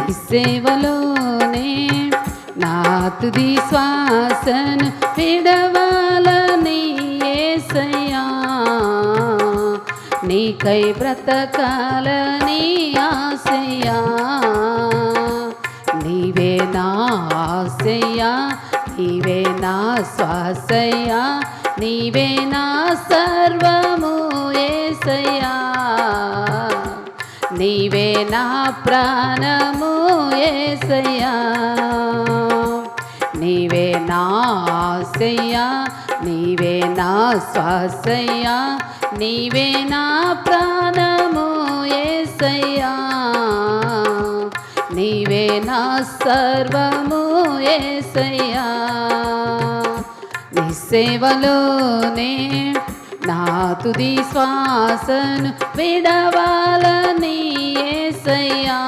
నీ సేవలోనే నా తుది శ్వాసను విడవాలని యేసయ్యా, నీకై బ్రతకాలని ఆశయ్యా. నీవే నా ఆశయ్యా, నీవే నా శ్వాసయ్యా, నీవే నా సర్వము యేసయ్యా. నీవే నా ప్రాణము యేసయ్యా, నీవే నా ఆశయ్యా, నీవే నా శ్వాసయ్యా, నీవే నా ప్రాణము యేసయ్యా. నీవే నా సర్వము యేసయ్యా. నీ సేవలోనే నా తుది శ్వాసను విడవాలని యేసయ్యా,